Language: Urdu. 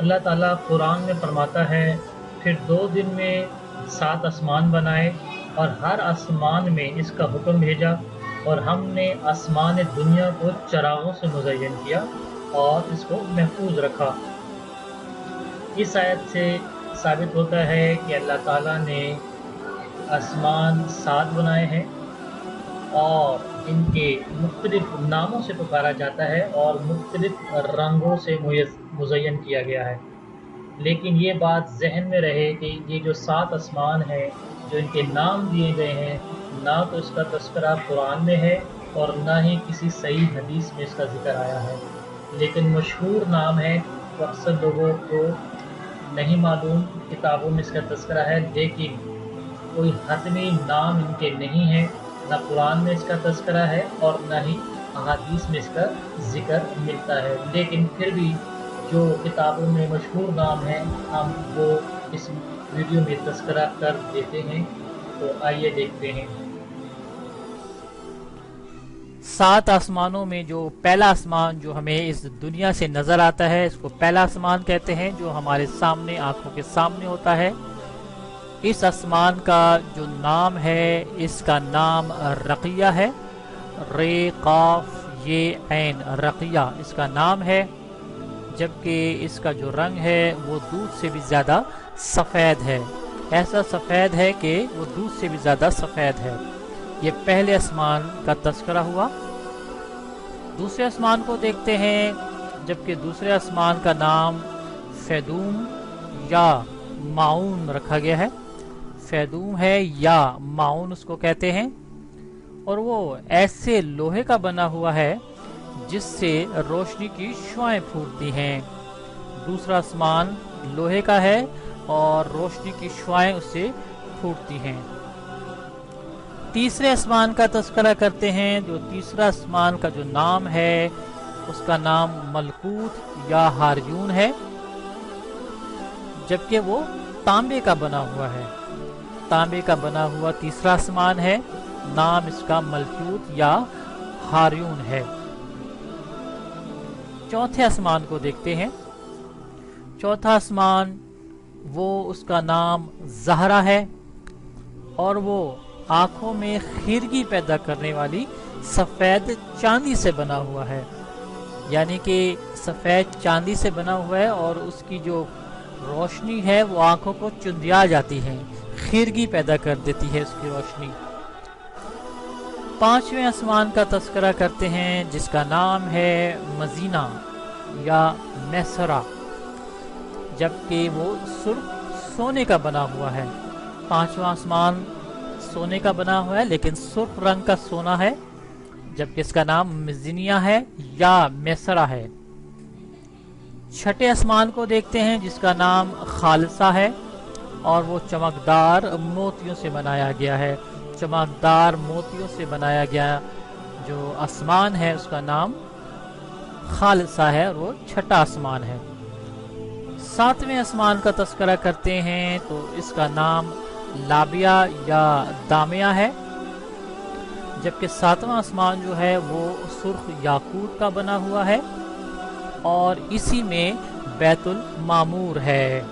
اللہ تعالیٰ قرآن میں فرماتا ہے پھر 2 دن میں 7 آسمان بنائے اور ہر آسمان میں اس کا حکم بھیجا اور ہم نے آسمان دنیا کو چراغوں سے مزین کیا اور اس کو محفوظ رکھا۔ اس آیت سے ثابت ہوتا ہے کہ اللہ تعالیٰ نے آسمان 7 بنائے ہیں اور ان کے مختلف ناموں سے پکارا جاتا ہے اور مختلف رنگوں سے مزین کیا گیا ہے۔ لیکن یہ بات ذہن میں رہے کہ یہ جو 7 آسمان ہیں جو ان کے نام دیے گئے ہیں، نہ تو اس کا تذکرہ قرآن میں ہے اور نہ ہی کسی صحیح حدیث میں اس کا ذکر آیا ہے، لیکن مشہور نام ہے۔ تو اکثر لوگوں کو نہیں معلوم، کتابوں میں اس کا تذکرہ ہے لیکن کوئی حتمی نام ان کے نہیں ہے، نہ قرآن میں اس کا تذکرہ ہے اور نہ ہی احادیث میں اس کا ذکر ملتا ہے، لیکن پھر بھی جو کتابوں میں مشہور نام ہیں ہم وہ اس ویڈیو میں تذکرہ کر دیتے ہیں۔ تو آئیے دیکھتے ہیں۔ 7 آسمانوں میں جو پہلا آسمان جو ہمیں اس دنیا سے نظر آتا ہے، اس کو پہلا آسمان کہتے ہیں، جو ہمارے سامنے آنکھوں کے سامنے ہوتا ہے۔ اس آسمان کا جو نام ہے، اس کا نام رقیہ ہے، رے قاف یہ عین، رقیہ اس کا نام ہے، جبکہ اس کا جو رنگ ہے وہ دودھ سے بھی زیادہ سفید ہے، ایسا سفید ہے کہ وہ دودھ سے بھی زیادہ سفید ہے۔ یہ پہلے آسمان کا تذکرہ ہوا۔ دوسرے آسمان کو دیکھتے ہیں، جبکہ دوسرے آسمان کا نام فیدوم یا معون رکھا گیا ہے، فیدوم ہے یا معون اس کو کہتے ہیں، اور وہ ایسے لوہے کا بنا ہوا ہے جس سے روشنی کی شعاعیں پھوٹتی ہیں۔ دوسرا آسمان لوہے کا ہے اور روشنی کی شعاعیں اس سے پھوٹتی ہیں۔ تیسرے آسمان کا تذکرہ کرتے ہیں، جو تیسرا آسمان کا جو نام ہے اس کا نام ملکوت یا ہاریون ہے، جبکہ وہ تانبے کا بنا ہوا ہے، تانبے کا بنا ہوا تیسرا آسمان ہے، نام اس کا ملکوت یا ہاریون ہے۔ چوتھے آسمان کو دیکھتے ہیں۔ چوتھا آسمان وہ اس کا نام زہرا ہے اور وہ آنکھوں میں خیرگی پیدا کرنے والی سفید چاندی سے بنا ہوا ہے، یعنی کہ سفید چاندی سے بنا ہوا ہے اور اس کی جو روشنی ہے وہ آنکھوں کو چندیا جاتی ہے، خیرگی پیدا کر دیتی ہے اس کی روشنی۔ پانچویں آسمان کا تذکرہ کرتے ہیں، جس کا نام ہے مزینہ یا میسرا، جبکہ وہ سرخ سونے کا بنا ہوا ہے۔ پانچواں آسمان سونے کا بنا ہوا ہے لیکن سرخ رنگ کا سونا ہے، جبکہ اس کا نام مزینیہ ہے یا میسرا ہے۔ چھٹے آسمان کو دیکھتے ہیں، جس کا نام خالصہ ہے اور وہ چمکدار موتیوں سے بنایا گیا ہے، چمکدار موتیوں سے بنایا گیا جو آسمان ہے اس کا نام خالصہ ہے اور وہ چھٹا آسمان ہے۔ ساتویں آسمان کا تذکرہ کرتے ہیں تو اس کا نام لابیہ یا دامیہ ہے، جبکہ ساتواں آسمان جو ہے وہ سرخ یاقوت کا بنا ہوا ہے اور اسی میں بیت المعمور ہے۔